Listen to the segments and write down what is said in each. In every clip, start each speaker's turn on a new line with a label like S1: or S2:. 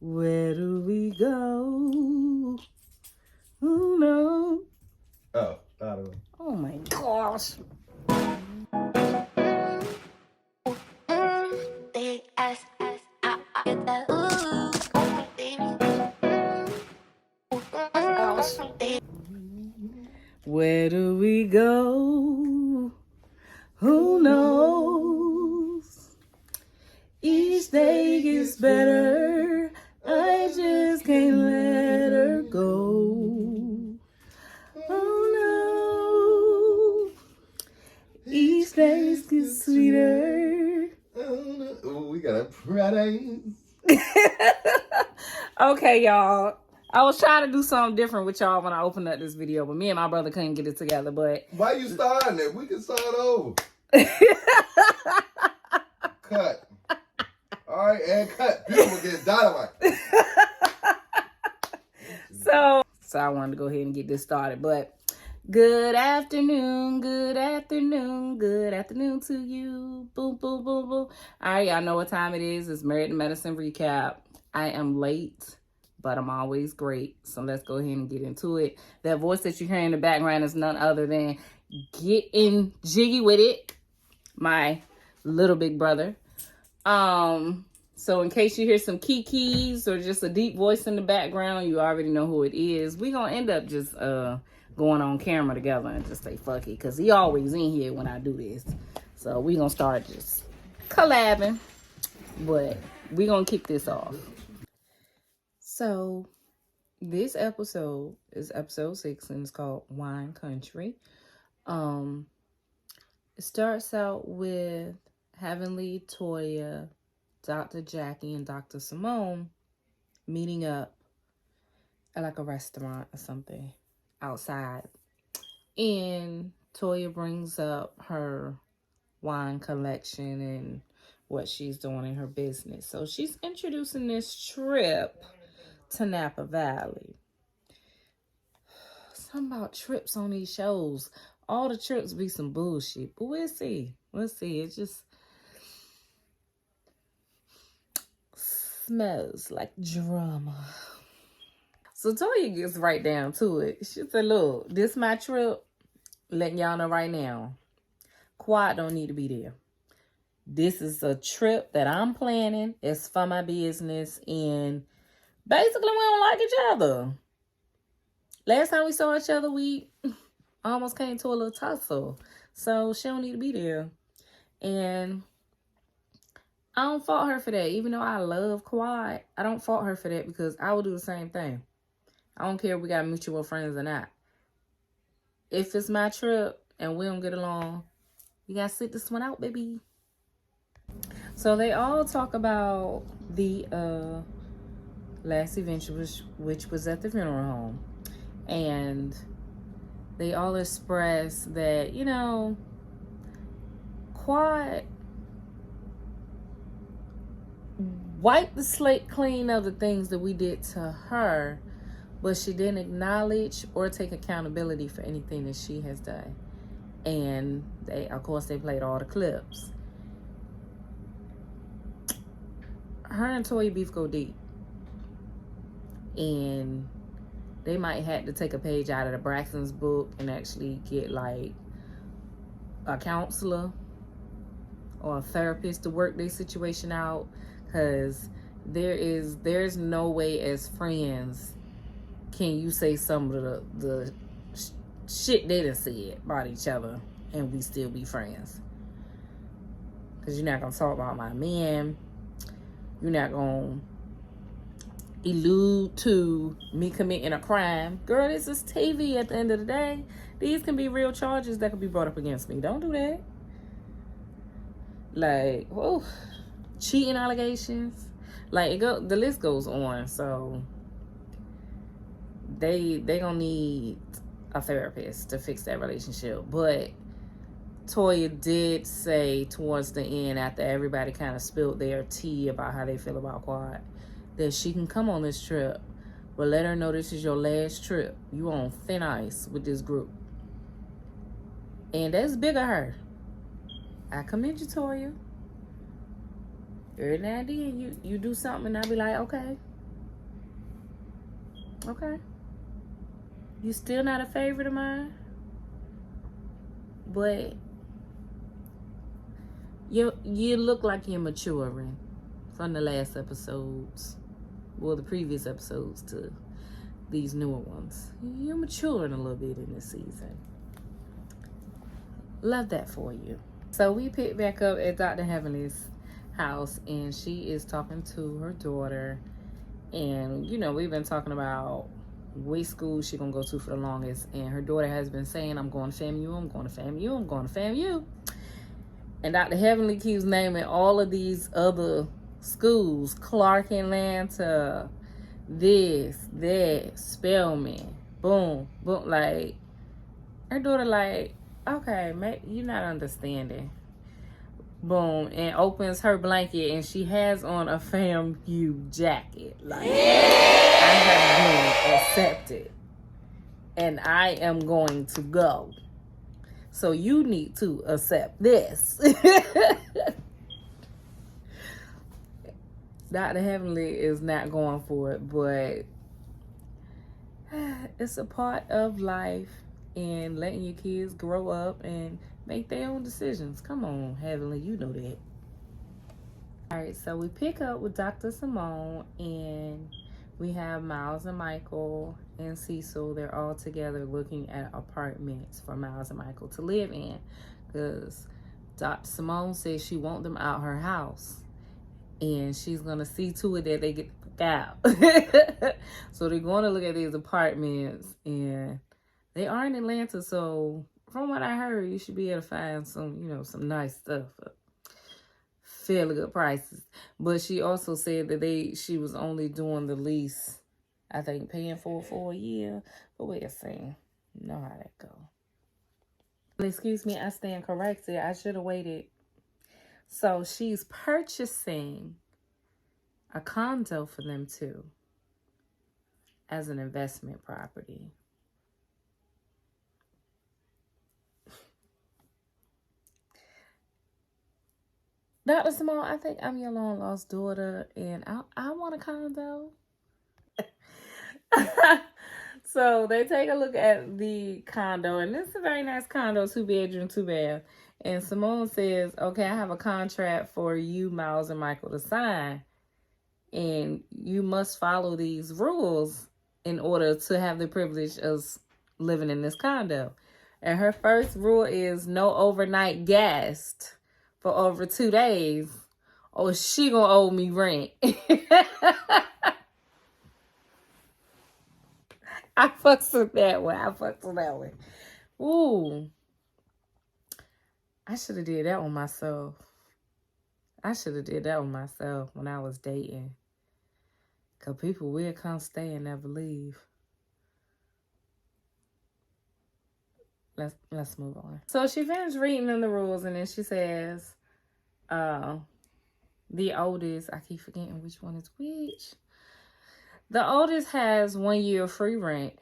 S1: Where do we go? Who knows?
S2: Oh, thought it was.
S1: Oh my gosh. Where do we go? Who knows? Each day gets better. I just can't let her go. Oh no. Each day gets sweeter.
S2: Oh, we got a Friday.
S1: Okay, y'all. I was trying to do something different with y'all when I opened up this video, but me and my brother couldn't get it together. But
S2: why you starting it? We can start over. Cut. All right, and cut. People will get dynamite.
S1: So I wanted to go ahead and get this started. But good afternoon, good afternoon, good afternoon to you. Boom, boom, boom, boom. All right, y'all know what time it is. It's Married to Medicine recap. I am late, but I'm always great. So let's go ahead and get into it. That voice that you hear in the background is none other than getting jiggy with it, my little big brother. So in case you hear some kikis or just a deep voice in the background, you already know who it is. We're gonna end up just going on camera together and just say fuck it, because he always in here when I do this. So we're gonna start just collabing, but we're gonna kick this off. So this episode is episode 6 and it's called Whine Country. It starts out with Heavenly, Toya, Dr. Jackie, and Dr. Simone meeting up at like a restaurant or something outside. And Toya brings up her wine collection and what she's doing in her business. So she's introducing this trip to Napa Valley. Something about trips on these shows. All the trips be some bullshit, but we'll see. We'll see. It just smells like drama. So Toya gets right down to it. She said, look, this my trip. Letting y'all know right now. Quad don't need to be there. This is a trip that I'm planning. It's for my business. And basically, we don't like each other. Last time we saw each other, we almost came to a little tussle. So she don't need to be there. And I don't fault her for that. Even though I love Quad, I don't fault her for that because I would do the same thing. I don't care if we got mutual friends or not. If it's my trip and we don't get along, you gotta sit this one out, baby. So they all talk about the last event, which was at the funeral home. And they all express that, you know, Quad wiped the slate clean of the things that we did to her, but she didn't acknowledge or take accountability for anything that she has done. And they, of course, they played all the clips. Her and Toya beef go deep. And they might have to take a page out of the Braxton's book and actually get like a counselor or a therapist to work their situation out, because there's no way as friends can you say some of the shit they done said about each other and we still be friends. Because you're not gonna talk about my man. You're not gonna allude to me committing a crime. Girl, this is TV at the end of the day. These can be real charges that could be brought up against me. Don't do that. Like, whoa, cheating allegations. Like, the list goes on. So they gonna need a therapist to fix that relationship. But Toya did say towards the end, after everybody kind of spilled their tea about how they feel about Quad, that she can come on this trip, but let her know this is your last trip. You on thin ice with this group. And that's big of her. I commend you, Toya. Every now and then you do something and I be like, okay, Okay. You still not a favorite of mine? But you look like you're maturing from the last episodes. Well, the previous episodes to these newer ones. You're maturing a little bit in this season. Love that for you. So we picked back up at Dr. Heavenly's house, and she is talking to her daughter. And, you know, we've been talking about which school she gonna go to for the longest. And her daughter has been saying, I'm going to FAMU, I'm going to FAMU, I'm going to FAMU. And Dr. Heavenly keeps naming all of these other schools. Clark Atlanta, this, that, Spelman, boom, boom. Like, her daughter like, okay, you're not understanding. Boom, and opens her blanket, and she has on a FAMU jacket. Like, I have been accepted, and I am going to go. So you need to accept this. Dr. Heavenly is not going for it, but it's a part of life and letting your kids grow up and make their own decisions. Come on, Heavenly, you know that. All right, so we pick up with Dr. Simone, and we have Miles and Michael and Cecil. They're all together looking at apartments for Miles and Michael to live in, because Dr. Simone says she wants them out her house, and she's going to see to it that they get the fuck out. So they're going to look at these apartments, and they are in Atlanta, so from what I heard, you should be able to find some, you know, some nice stuff. Fairly good prices. But she also said that she was only doing the lease, I think, paying for a year. But we'll see. You know how that go. Excuse me, I stand corrected. I should have waited. So she's purchasing a condo for them too as an investment property. Dr. Simone, I think I'm your long lost daughter, and I want a condo. So they take a look at the condo, and this is a very nice condo, 2-bedroom, 2-bath. And Simone says, okay, I have a contract for you, Miles and Michael, to sign, and you must follow these rules in order to have the privilege of living in this condo. And her first rule is no overnight guest for over 2 days, or she gonna owe me rent. I fucks with that one. Ooh. I should have did that one myself. When I was dating. Because people will come stay and never leave. Let's move on. So she finished reading them the rules, and then she says, the oldest, I keep forgetting which one is which. The oldest has 1 year of free rent,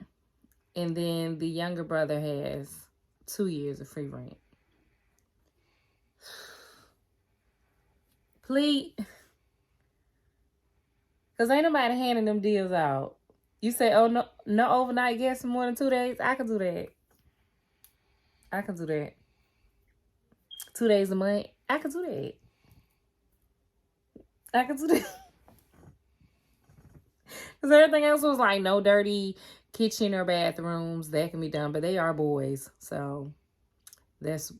S1: and then the younger brother has 2 years of free rent. Please. Because ain't nobody handing them deals out. You say, oh, no overnight guests for more than 2 days? I can do that. 2 days a month? I can do that. Because everything else was like no dirty kitchen or bathrooms. That can be done. But they are boys. So that's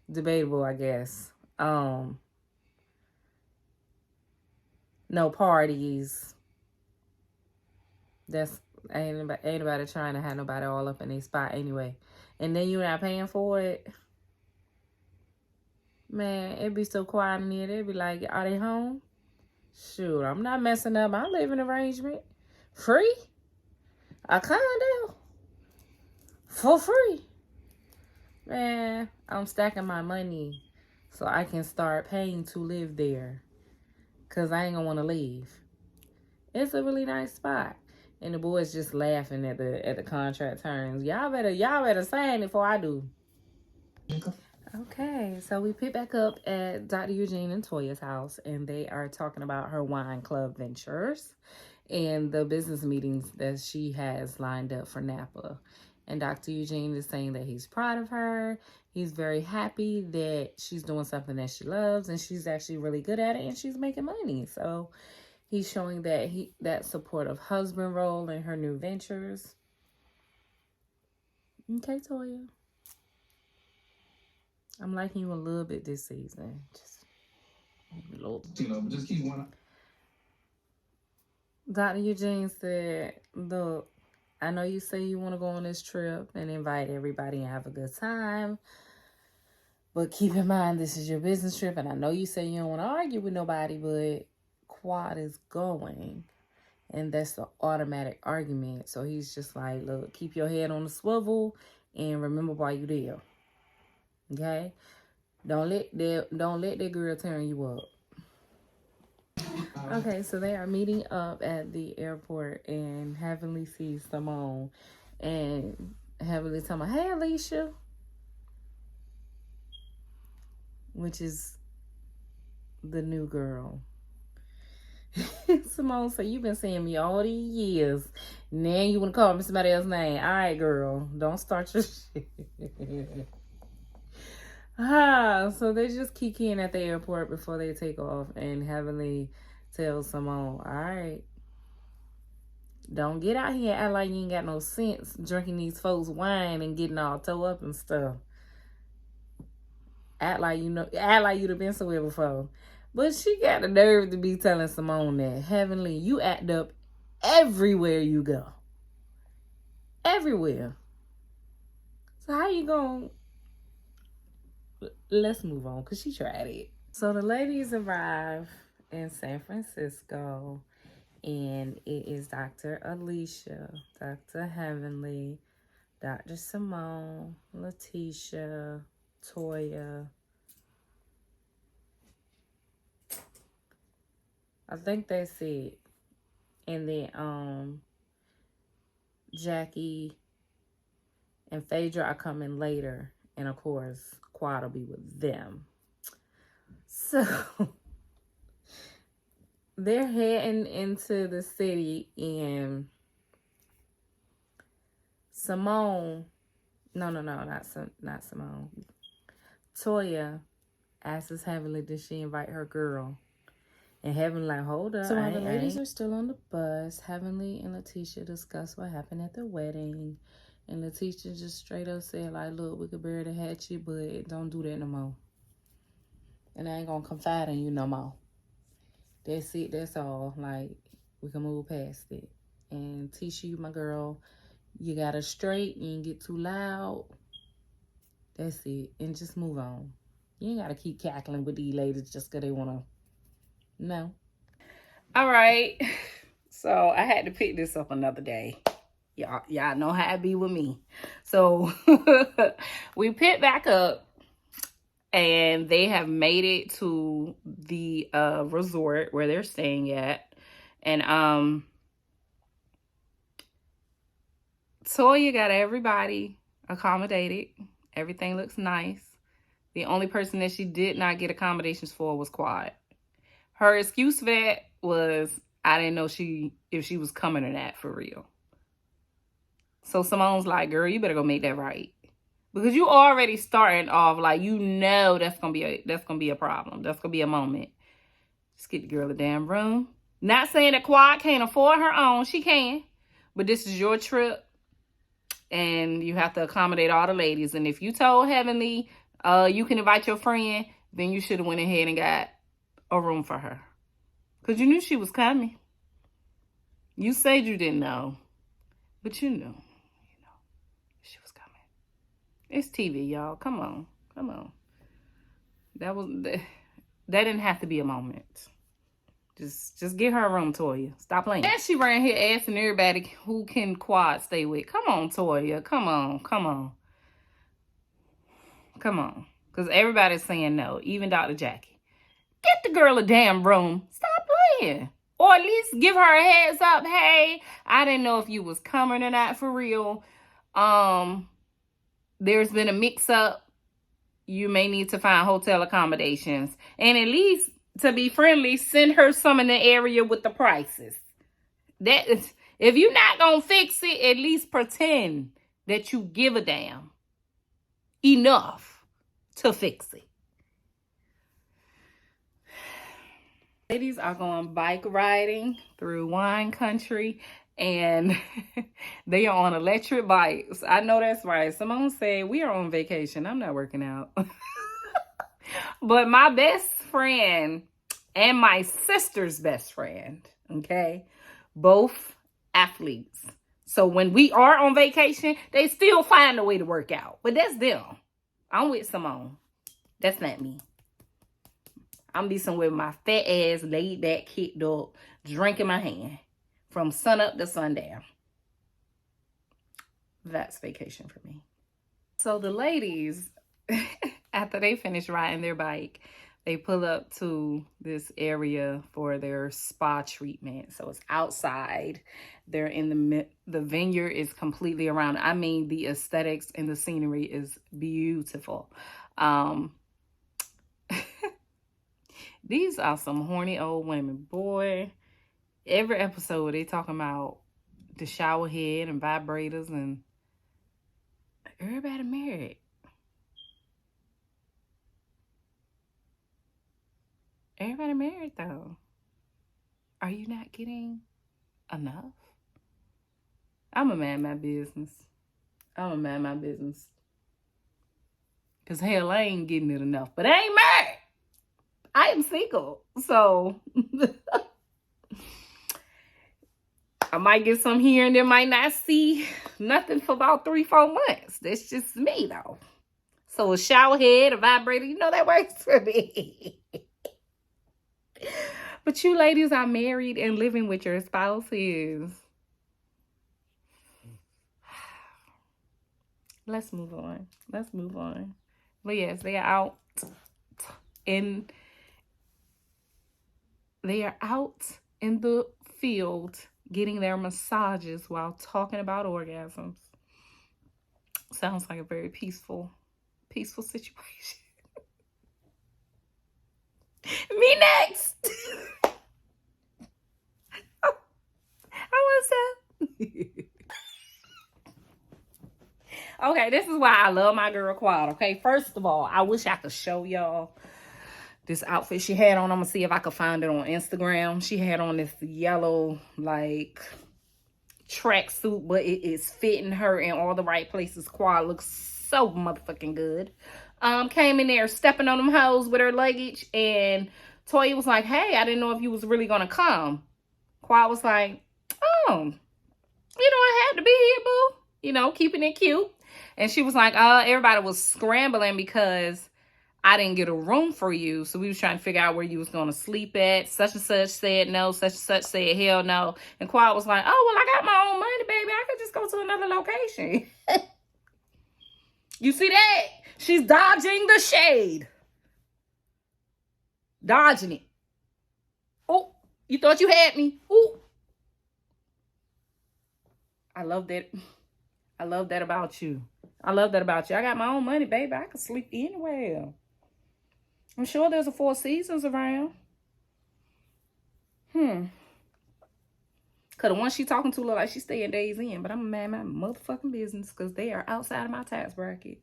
S1: debatable, I guess. No parties. Ain't nobody trying to have nobody all up in their spot anyway. And then you're not paying for it. Man, it'd be so quiet in here. They'd be like, are they home? Shoot, I'm not messing up my living arrangement. Free? A condo? For free? Man, I'm stacking my money so I can start paying to live there. Because I ain't going to want to leave. It's a really nice spot. And the boys just laughing at the contract terms. Y'all better sign it before I do. Okay, so we pick back up at Dr. Eugene and Toya's house, and they are talking about her wine club ventures. and the business meetings that she has lined up for Napa. And Dr. Eugene is saying that he's proud of her. He's very happy that she's doing something that she loves, and she's actually really good at it, and she's making money. So he's showing that that supportive husband role in her new ventures. Okay, Toya. I'm liking you a little bit this season. Just a little. Just keep one. Dr. Eugene said, look, I know you say you want to go on this trip and invite everybody and have a good time. But keep in mind, this is your business trip. And I know you say you don't want to argue with nobody, but Quad is going. And that's the automatic argument. So he's just like, look, keep your head on the swivel and remember why you there. Okay? Don't let that girl turn you up. Okay, so they are meeting up at the airport, and Heavenly sees Simone, and Heavenly telling her, hey, Alicia, which is the new girl. Simone said, you've been seeing me all these years. Now you want to call me somebody else's name. All right, girl, don't start your shit. So they just kikiing at the airport before they take off, and Heavenly tells Simone, all right, don't get out here and act like you ain't got no sense drinking these folks' wine and getting all toe up and stuff. Act like you'd have been somewhere before. But she got the nerve to be telling Simone that, Heavenly, you act up everywhere you go. Everywhere. So how you gonna... Let's move on, because she tried it. So the ladies arrive in San Francisco, and it is Dr. Alicia, Dr. Heavenly, Dr. Simone, Letitia, Toya. I think that's it. And then Jackie and Phaedra are coming later. And of course, Quad will be with them. So they're heading into the city, and Simone, not Simone. Toya asks Heavenly, did she invite her girl? And Heavenly like, hold up. So while the ladies are still on the bus, Heavenly and Letitia discuss what happened at the wedding. And Letitia just straight up said, like, look, we could bury the hatchet, but don't do that no more. And I ain't gonna confide in you no more. That's it, that's all. Like, we can move past it. And Tisha, you my girl, you got her straight, you ain't get too loud. That's it. And just move on. You ain't gotta keep cackling with these ladies just because they wanna. No. All right. So I had to pick this up another day. Y'all know how it be with me. So we picked back up, and they have made it to the resort where they're staying at. And Toya got everybody accommodated. Everything looks nice. The only person that she did not get accommodations for was Quad. Her excuse for that was, I didn't know if she was coming or not for real. So Simone's like, girl, you better go make that right. Because you already starting off like, you know that's gonna be a problem. That's gonna be a moment. Just get the girl a damn room. Not saying that Quad can't afford her own. She can. But this is your trip. And you have to accommodate all the ladies. And if you told Heavenly you can invite your friend, then you should have went ahead and got a room for her. Because you knew she was coming. You said you didn't know. But you knew. She was coming. It's TV, y'all. Come on. Come on. That didn't have to be a moment. Just get her a room, Toya. Stop playing. And she ran here asking everybody who can Quad stay with. Come on, Toya. Come on. Come on. Come on. Because everybody's saying no. Even Dr. Jackie. Get the girl a damn room. Stop playing. Or at least give her a heads up. Hey, I didn't know if you was coming or not for real. There's been a mix-up. You may need to find hotel accommodations. And at least, to be friendly, send her some in the area with the prices. That is, if you're not gonna fix it, at least pretend that you give a damn enough to fix it. Ladies are going bike riding through wine country, and they are on electric bikes. I know that's right. Simone said, we are on vacation. I'm not working out. But my best friend and my sister's best friend, okay, both athletes. So when we are on vacation, they still find a way to work out. But that's them. I'm with Simone. That's not me. I'm be somewhere with my fat ass laid back, kicked up, drink in my hand from sun up to sundown. That's vacation for me. So the ladies, after they finish riding their bike, they pull up to this area for their spa treatment. So it's outside. They're in the vineyard is completely around. I mean, the aesthetics and the scenery is beautiful. These are some horny old women. Boy, every episode they talking about the shower head and vibrators, and everybody married. Everybody married though. Are you not getting enough? I'm a man my business. I'm a man my business. Because hell, I ain't getting it enough. But I ain't married. I am single. So I might get some here and then might not see nothing for about 3-4 months. That's just me though. So a shower head, a vibrator, you know that works for me. But you ladies are married and living with your spouses. Let's move on. Let's move on. But yes, they are out in the field getting their massages while talking about orgasms. Sounds like a very peaceful situation. Me next. I want some. Okay, this is why I love my girl Quad. Okay, first of all, I wish I could show y'all this outfit she had on. I'm gonna see if I could find it on Instagram. She had on this yellow like tracksuit, but it is fitting her in all the right places. Quad looks so motherfucking good. Came in there stepping on them hoes with her luggage, and Toya was like, hey, I didn't know if you was really gonna come. Quad was like, oh, I had to be here, boo. Keeping it cute. And she was like, everybody was scrambling because I didn't get a room for you. So we was trying to figure out where you was going to sleep at. Such and such said no. Such and such said hell no. And Quad was like, oh, well, I got my own money, baby. I could just go to another location. You see that? She's dodging the shade. Dodging it. Oh, you thought you had me. Ooh. I love that. I love that about you. I love that about you. I got my own money, baby. I could sleep anywhere. I'm sure there's a Four Seasons around. Cause the one she talking to look like she staying Days Inn, but I'm a man my motherfucking business because they are outside of my tax bracket.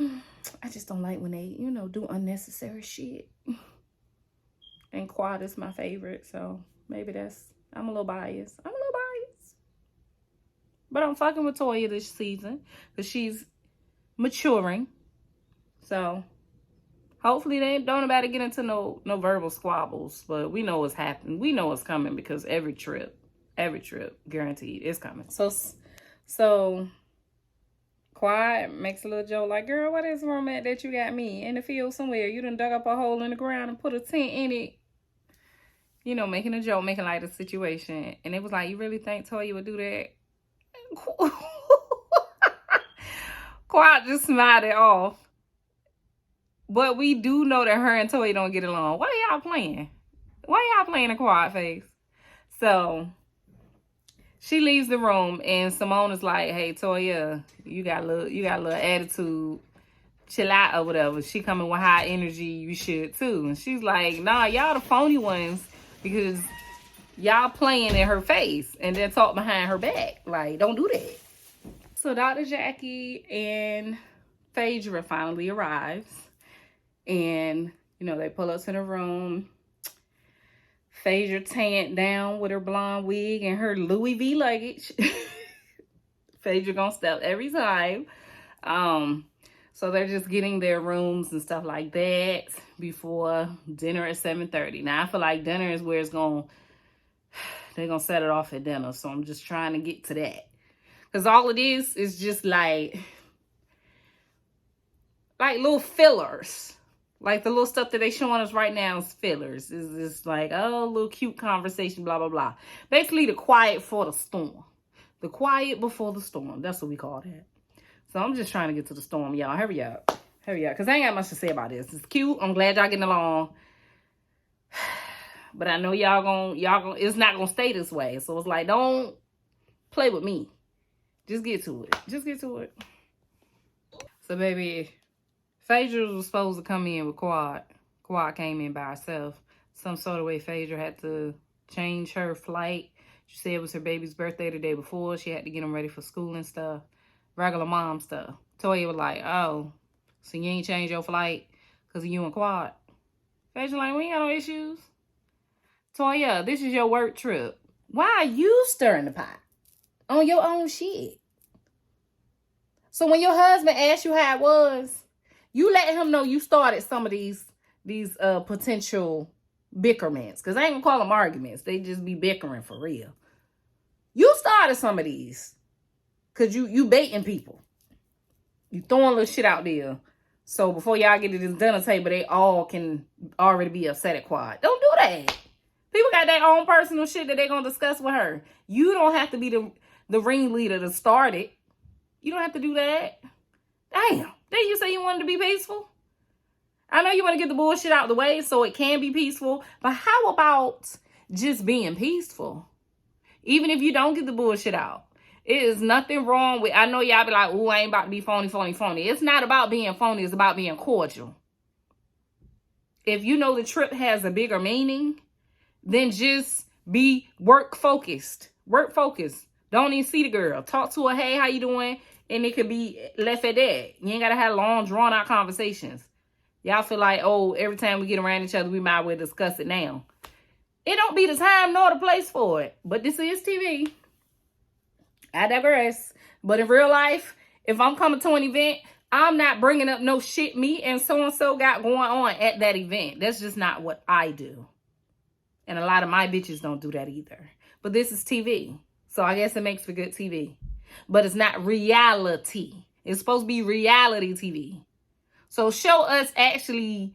S1: I just don't like when they, do unnecessary shit. And Quad is my favorite, so maybe I'm a little biased. But I'm fucking with Toya this season because she's maturing. So hopefully they don't nobody get into no verbal squabbles. But we know what's happening. We know what's coming because every trip, guaranteed, is coming. So Quiet makes a little joke like, girl, what is wrong at that you got me in the field somewhere? You done dug up a hole in the ground and put a tent in it. Making a joke, making light of the situation. And it was like, you really think Toya would do that? Quiet just smiled it off. But we do know that her and Toya don't get along. Why y'all playing? Why y'all playing a quiet face? So she leaves the room and Simone is like, hey Toya, you got a little attitude. Chill out or whatever. She coming with high energy, you should too. And she's like, nah, y'all the phony ones because y'all playing in her face and then talk behind her back. Like, don't do that. So Dr. Jackie and Phaedra finally arrives. And, you know, they pull up to the room. Phaedra tanned down with her blonde wig and her Louis V luggage. Phaedra gonna step every time. So they're just getting their rooms and stuff like that before dinner at 7:30. Now I feel like dinner is where they're gonna set it off at dinner. So I'm just trying to get to that. Because all it is just like little fillers. Like the little stuff that they showing us right now is fillers. It's just like, oh, little cute conversation, blah, blah, blah. Basically, the quiet for the storm. The quiet before the storm. That's what we call that. So I'm just trying to get to the storm, y'all. Hurry up. Hurry up. Because I ain't got much to say about this. It's cute. I'm glad y'all getting along. But I know y'all gonna, it's not gonna stay this way. So it's like, don't play with me. Just get to it. Just get to it. So, baby, Phaedra was supposed to come in with Quad. Quad came in by herself. Some sort of way Phaedra had to change her flight. She said it was her baby's birthday the day before. She had to get them ready for school and stuff. Regular mom stuff. Toya was like, oh, so you ain't changed your flight because of you and Quad? Phaedra like, we ain't got no issues. Toya, this is your work trip. Why are you stirring the pot on your own shit? So when your husband asked you how it was, you let him know you started some of these potential bickerments. Because I ain't gonna call them arguments. They just be bickering for real. You started some of these. Because you baiting people. You throwing little shit out there. So before y'all get to this dinner table, they all can already be upset at Quad. Don't do that. People got their own personal shit that they're going to discuss with her. You don't have to be the ringleader to start it. You don't have to do that. Damn. Didn't you say you wanted to be peaceful? I know you want to get the bullshit out of the way so it can be peaceful. But how about just being peaceful? Even if you don't get the bullshit out. It is nothing wrong with, I know y'all be like, oh, I ain't about to be phony, phony, phony. It's not about being phony. It's about being cordial. If you know the trip has a bigger meaning, then just be work focused. Work focused. Don't even see the girl. Talk to her, hey, how you doing? And it could be left at that. You ain't got to have long, drawn out conversations. Y'all feel like, oh, every time we get around each other, we might as well discuss it now. It don't be the time nor the place for it. But this is TV. I digress. But in real life, if I'm coming to an event, I'm not bringing up no shit me and so-and-so got going on at that event. That's just not what I do. And a lot of my bitches don't do that either. But this is TV. So I guess it makes for good TV. But it's not reality. It's supposed to be reality TV. So show us actually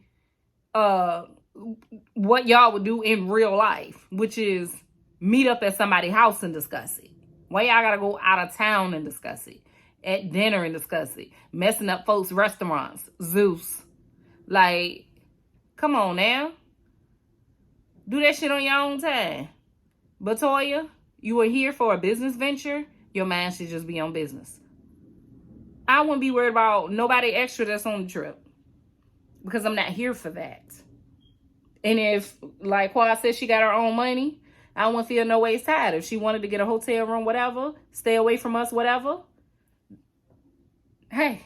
S1: what y'all would do in real life, which is meet up at somebody's house and discuss it. Why y'all gotta go out of town and discuss it? At dinner and discuss it. Messing up folks' restaurants. Zeus. Like, come on now. Do that shit on your own time. But Toya, you are here for a business venture. Your mind should just be on business. I wouldn't be worried about nobody extra that's on the trip. Because I'm not here for that. And if, like Quad said, she got her own money, I wouldn't feel no ways tired. If she wanted to get a hotel room, whatever, stay away from us, whatever. Hey,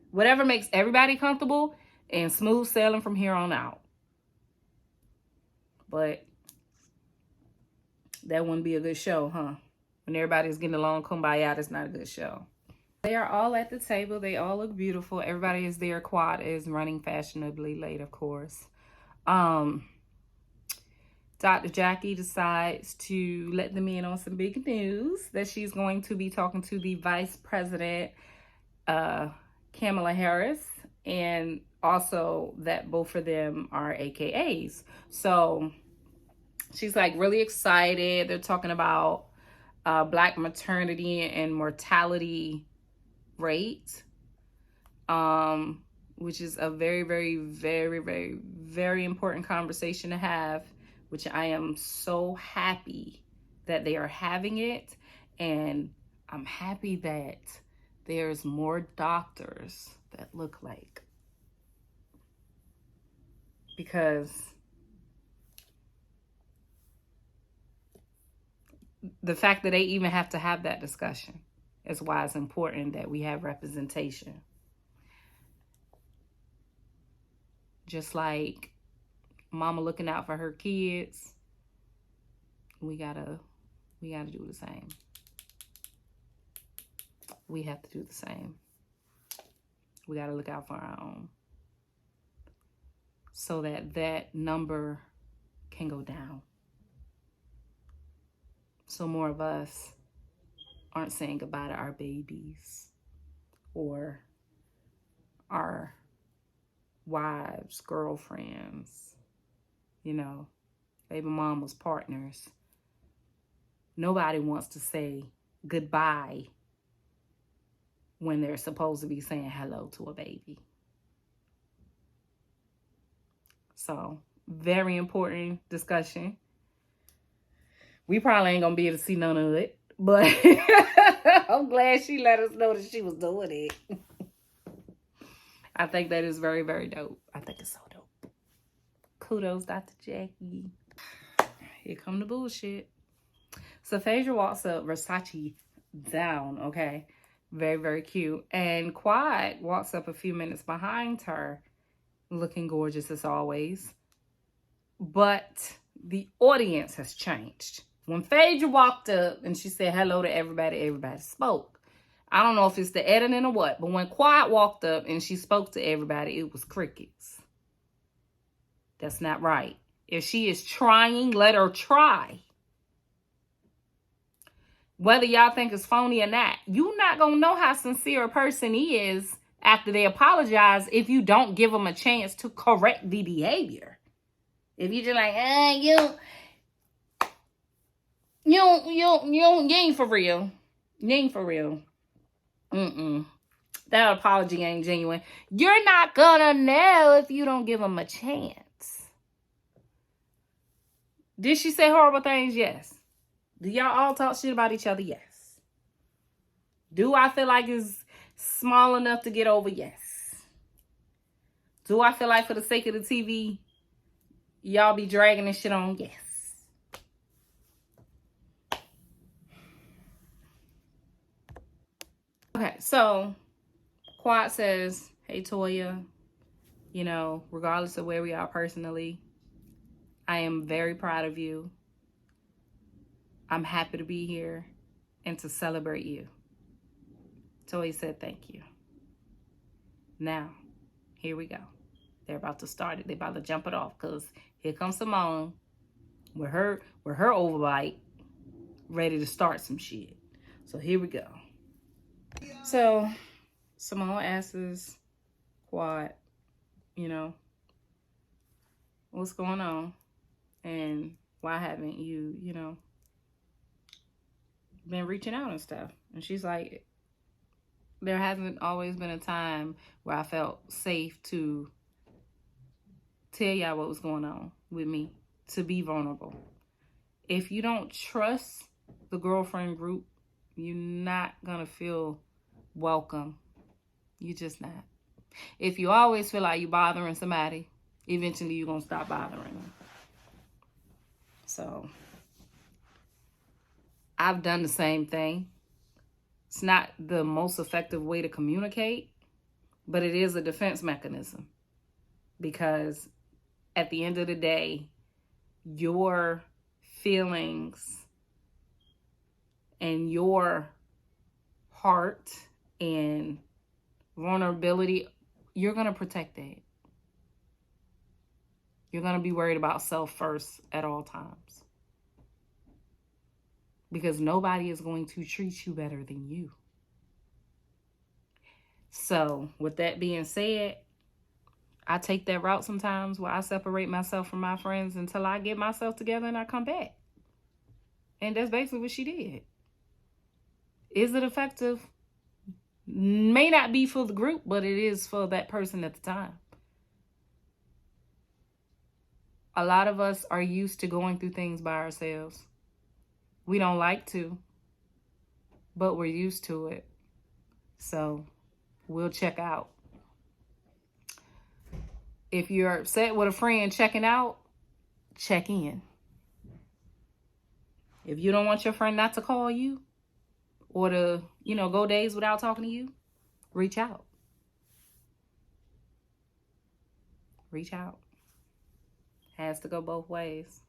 S1: whatever makes everybody comfortable and smooth sailing from here on out. But that wouldn't be a good show, huh? When everybody's getting along, kumbaya, that's not a good show. They are all at the table. They all look beautiful. Everybody is there. Quad is running fashionably late, of course. Dr. Jackie decides to let them in on some big news that she's going to be talking to the Vice President, Kamala Harris, and also that both of them are AKAs. So she's like really excited. They're talking about Black maternity and mortality rate, which is a very, very, very, very, very important conversation to have, which I am so happy that they are having it. And I'm happy that there's more doctors that look like. Because the fact that they even have to have that discussion is why it's important that we have representation. Just like mama looking out for her kids, we gotta do the same. We have to do the same. We gotta look out for our own, so that that number can go down. So more of us aren't saying goodbye to our babies or our wives, girlfriends, baby mamas, partners. Nobody wants to say goodbye when they're supposed to be saying hello to a baby. So, very important discussion. We probably ain't gonna be able to see none of it, but I'm glad she let us know that she was doing it. I think that is very, very dope. I think it's so dope. Kudos, Dr. Jackie. Here come the bullshit. So Phaedra walks up, Versace down, okay? Very, very cute. And Quad walks up a few minutes behind her, looking gorgeous as always. But the audience has changed. When Phaedra walked up and she said hello to everybody, everybody spoke. I don't know if it's the editing or what, but when Quad walked up and she spoke to everybody, it was crickets. That's not right. If she is trying, let her try. Whether y'all think it's phony or not, you're not going to know how sincere a person is after they apologize if you don't give them a chance to correct the behavior. If you just like, you ain't for real. You ain't for real. That apology ain't genuine. You're not gonna know if you don't give them a chance. Did she say horrible things? Yes. Do y'all all talk shit about each other? Yes. Do I feel like it's small enough to get over? Yes. Do I feel like for the sake of the TV, y'all be dragging this shit on? Yes. Okay, so Quad says, hey, Toya, regardless of where we are personally, I am very proud of you. I'm happy to be here and to celebrate you. Toya said, thank you. Now, here we go. They're about to start it. They're about to jump it off because here comes Simone with her overbite ready to start some shit. So here we go. So Simone asks Quad, what's going on? And why haven't you, been reaching out and stuff? And she's like, there hasn't always been a time where I felt safe to tell y'all what was going on with me, to be vulnerable. If you don't trust the girlfriend group, you're not gonna feel welcome. You're just not. If you always feel like you're bothering somebody, eventually you're gonna stop bothering them. So I've done the same thing. It's not the most effective way to communicate, but it is a defense mechanism, because at the end of the day, your feelings and your heart and vulnerability, you're going to protect that. You're going to be worried about self first at all times, because nobody is going to treat you better than you. So with that being said, I take that route sometimes where I separate myself from my friends until I get myself together and I come back. And that's basically what she did. Is it effective? May not be for the group, but it is for that person at the time. A lot of us are used to going through things by ourselves. We don't like to, but we're used to it. So we'll check out. If you're upset with a friend checking out, check in. If you don't want your friend not to call you or to, go days without talking to you, reach out. Reach out. Has to go both ways.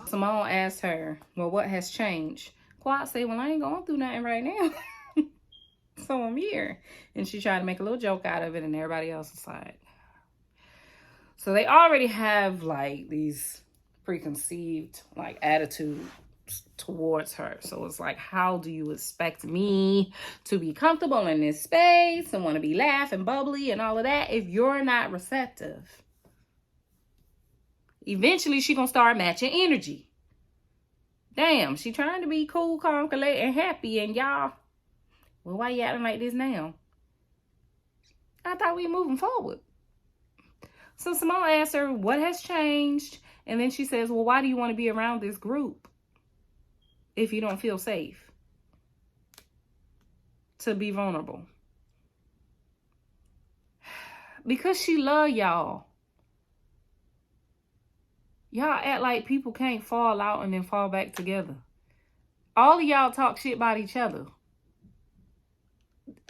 S1: Simone asked her, well, what has changed? Quad said, well, I ain't going through nothing right now. So I'm here. And she tried to make a little joke out of it, and everybody else was like. So they already have like these preconceived like attitudes towards her. So it's like, how do you expect me to be comfortable in this space and want to be laughing, bubbly and all of that if you're not receptive? Eventually she gonna start matching energy. Damn, she trying to be cool, calm, collected, and happy, and y'all, well, why you acting like this now? I thought we were moving forward. So Simone asked her, what has changed? And then she says, well, why do you want to be around this group if you don't feel safe to be vulnerable? Because she love y'all. Y'all act like people can't fall out and then fall back together. All of y'all talk shit about each other.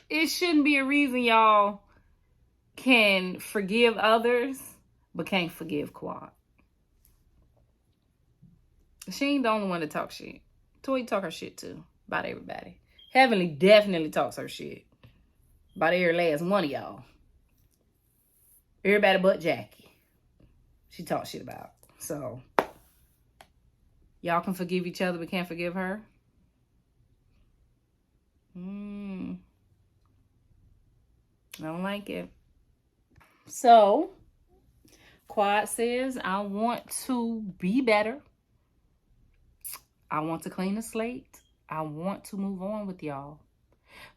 S1: It shouldn't be a reason y'all can forgive others, but can't forgive Quad. She ain't the only one to talk shit. Toya talk her shit too, about everybody. Heavenly definitely talks her shit about every last one of y'all. Everybody but Jackie. She talks shit about. So, y'all can forgive each other, but can't forgive her? I don't like it. So, Quad says, I want to be better. I want to clean the slate. I want to move on with y'all.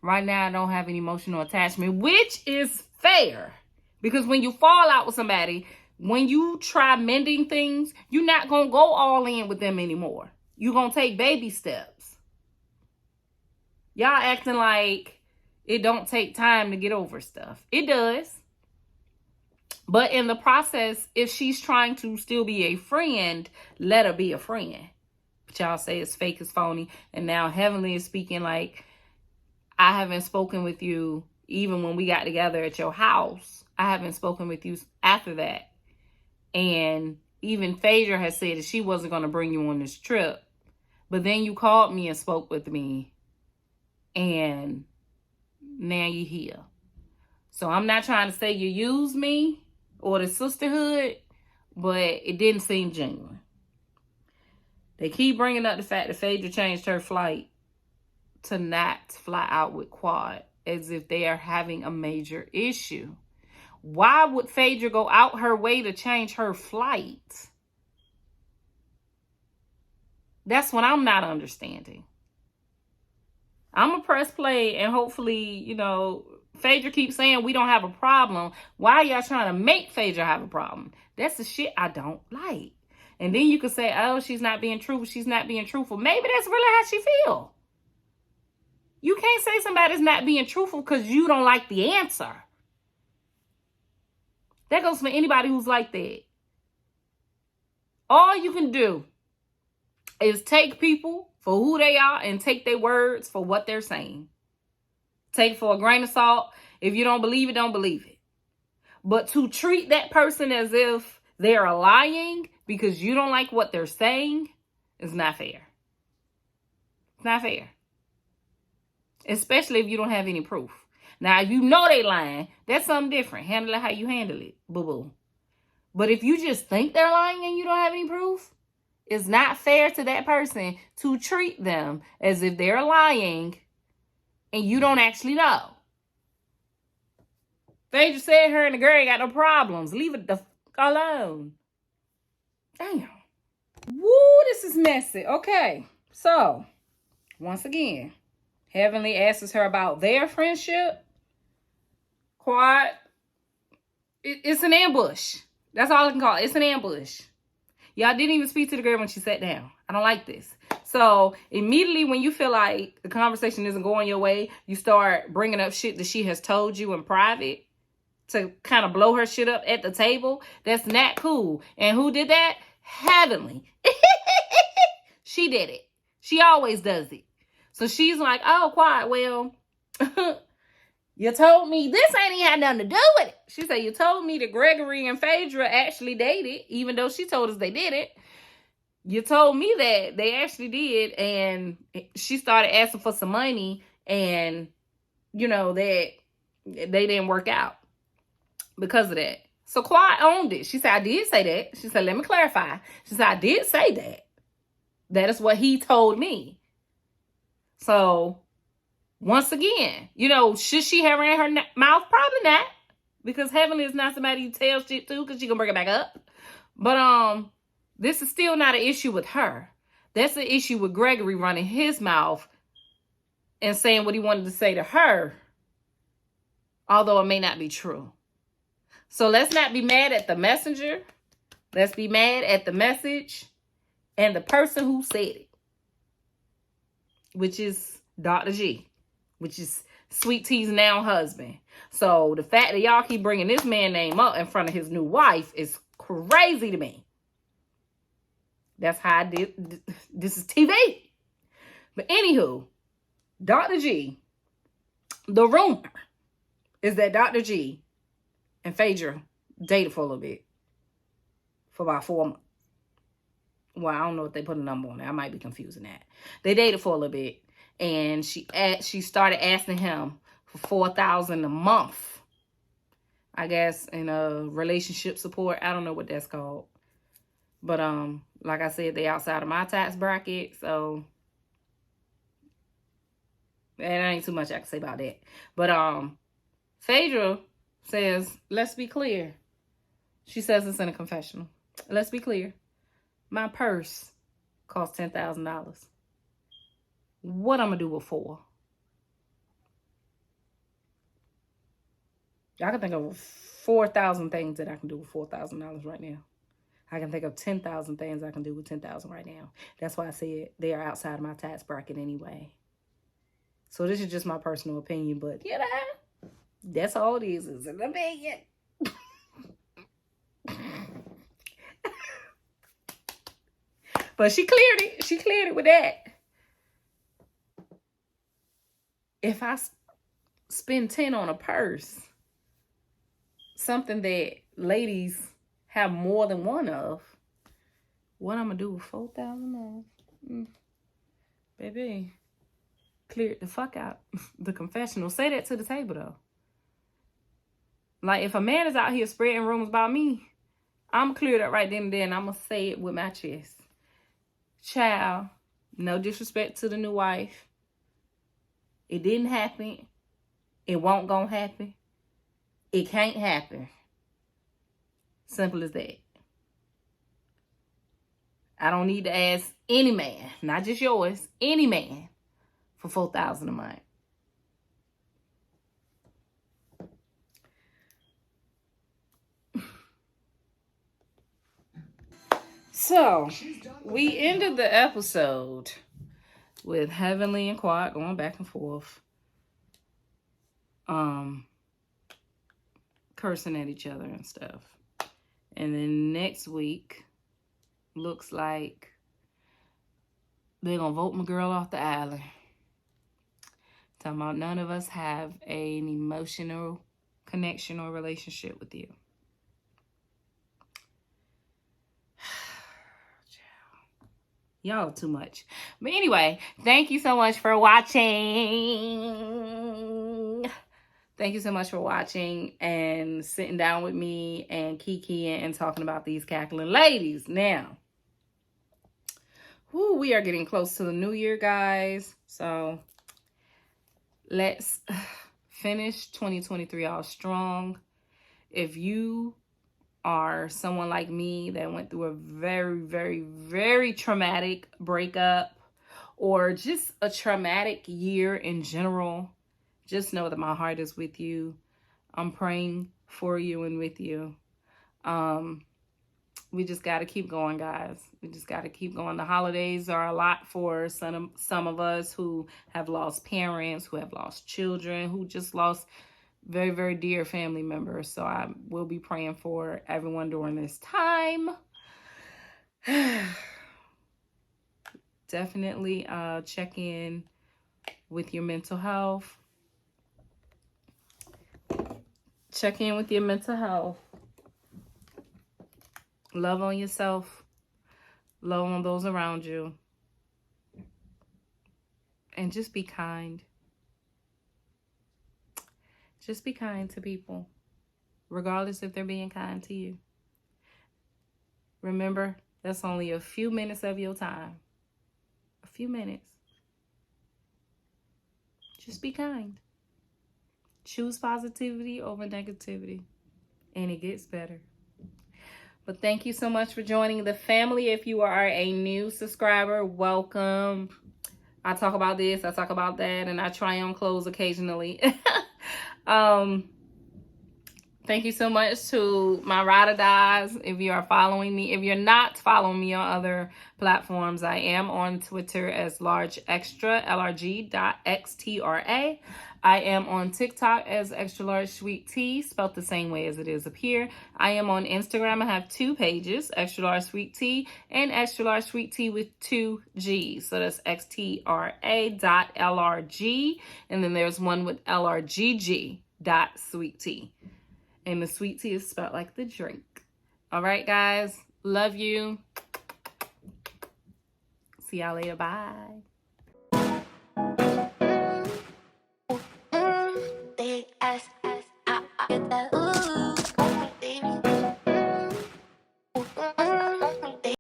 S1: Right now, I don't have an emotional attachment, which is fair. Because when you fall out with somebody, when you try mending things, you're not going to go all in with them anymore. You're going to take baby steps. Y'all acting like it don't take time to get over stuff. It does. But in the process, if she's trying to still be a friend, let her be a friend. But y'all say it's fake, it's phony. And now Heavenly is speaking like, I haven't spoken with you even when we got together at your house. I haven't spoken with you after that. And even Phaedra has said that she wasn't going to bring you on this trip. But then you called me and spoke with me. And now you're here. So I'm not trying to say you used me or the sisterhood, but it didn't seem genuine. They keep bringing up the fact that Phaedra changed her flight to not fly out with Quad as if they are having a major issue. Why would Phaedra go out her way to change her flight? That's what I'm not understanding. I'm going to press play and hopefully, Phaedra keeps saying we don't have a problem. Why are y'all trying to make Phaedra have a problem? That's the shit I don't like. And then you could say, oh, she's not being truthful. She's not being truthful. Maybe that's really how she feel. You can't say somebody's not being truthful because you don't like the answer. That goes for anybody who's like that. All you can do is take people for who they are and take their words for what they're saying. Take it for a grain of salt. If you don't believe it, don't believe it. But to treat that person as if they're lying because you don't like what they're saying is not fair. It's not fair. Especially if you don't have any proof. Now, if you know they lying, that's something different. Handle it how you handle it. Boo-boo. But if you just think they're lying and you don't have any proof, it's not fair to that person to treat them as if they're lying and you don't actually know. They just said her and the girl ain't got no problems. Leave it the fuck alone. Damn. Woo, this is messy. Okay, so once again, Heavenly asks her about their friendship. Quad, it's an ambush. That's all I can call it. It's an ambush. Y'all didn't even speak to the girl when she sat down. I don't like this. So immediately when you feel like the conversation isn't going your way, you start bringing up shit that she has told you in private to kind of blow her shit up at the table. That's not cool. And who did that? Heavenly. She did it. She always does it. So she's like, oh, quiet. Well, you told me this ain't even had nothing to do with it. She said, you told me that Gregory and Phaedra actually dated, even though she told us they didn't. You told me that they actually did. And she started asking for some money. And, you know, that they didn't work out because of that. So Quiet owned it. She said, I did say that. She said, let me clarify. She said, I did say that. That is what he told me. So, once again, you know, should she have ran her mouth? Probably not. Because Heavenly is not somebody you tell shit to because she gonna bring it back up. But, this is still not an issue with her. That's the issue with Gregory running his mouth and saying what he wanted to say to her. Although it may not be true. So let's not be mad at the messenger. Let's be mad at the message and the person who said it. Which is Dr. G. Which is Sweet Tea's now husband. So the fact that y'all keep bringing this man name up in front of his new wife is crazy to me. That's how I did. This is TV. But anywho, Dr. G, the rumor is that Dr. G and Phaedra dated for a little bit. For about 4 months. Well, I don't know if they put a number on it. I might be confusing that. They dated for a little bit. And she started asking him for $4,000 a month. I guess in a relationship support. I don't know what that's called. But like I said, they outside of my tax bracket. So there ain't too much I can say about that. But Phaedra says, let's be clear. She says it's in a confessional. Let's be clear. My purse cost $10,000. What I'm going to do with 4? I can think of 4,000 things that I can do with $4,000 right now. I can think of 10,000 things I can do with $10,000 right now. That's why I said they are outside of my tax bracket anyway. So this is just my personal opinion, but you know, that's all it is an opinion. But she cleared it. She cleared it with that. If I spend 10 on a purse, something that ladies have more than one of, what I'm going to do with $4,000? Baby, cleared the fuck out. The confessional. Say that to the table, though. Like, if a man is out here spreading rumors about me, I'm cleared up right then and there, and I'm going to say it with my chest. Child, no disrespect to the new wife. It didn't happen. It won't gonna happen. It can't happen. Simple as that. I don't need to ask any man, not just yours, any man, for $4,000 a month. So, we ended the episode with Heavenly and Quiet going back and forth. Cursing at each other and stuff. And then next week, looks like they're going to vote my girl off the island. Talking about none of us have an emotional connection or relationship with you. Y'all too much. But anyway, thank you so much for watching. Thank you so much for watching and sitting down with me and kikiing and talking about these cackling ladies. Now, we are getting close to the new year, guys. So, let's finish 2023 all strong. If you are someone like me that went through a very, very, very traumatic breakup or just a traumatic year in general, just know that my heart is with you. I'm praying for you and with you. We just got to keep going, guys. We just got to keep going. The holidays are a lot for some of us who have lost parents, who have lost children, who just lost very, very dear family members. So I will be praying for everyone during this time. Definitely check in with your mental health. Check in with your mental health. Love on yourself. Love on those around you. And just be kind. Just be kind to people, regardless if they're being kind to you. Remember, that's only a few minutes of your time. A few minutes. Just be kind. Choose positivity over negativity, and it gets better. But thank you so much for joining the family. If you are a new subscriber, welcome. I talk about this, I talk about that, and I try on clothes occasionally. Thank you so much to my ride or dies. If you are following me, if you're not following me on other platforms, I am on Twitter as Xtra.Lrg.SweetTea. I am on TikTok as Xtra.Lrg.SweetTea, spelled the same way as it is up here. I am on Instagram. I have 2 pages, Xtra.Lrg.SweetTea and Xtra.Lrg.SweetTea with 2 G's. So that's Xtra.Lrg. And then there's one with Lrgg.SweetTea. And the sweet tea is spelled like the drink. All right, guys. Love you. See y'all later. Bye.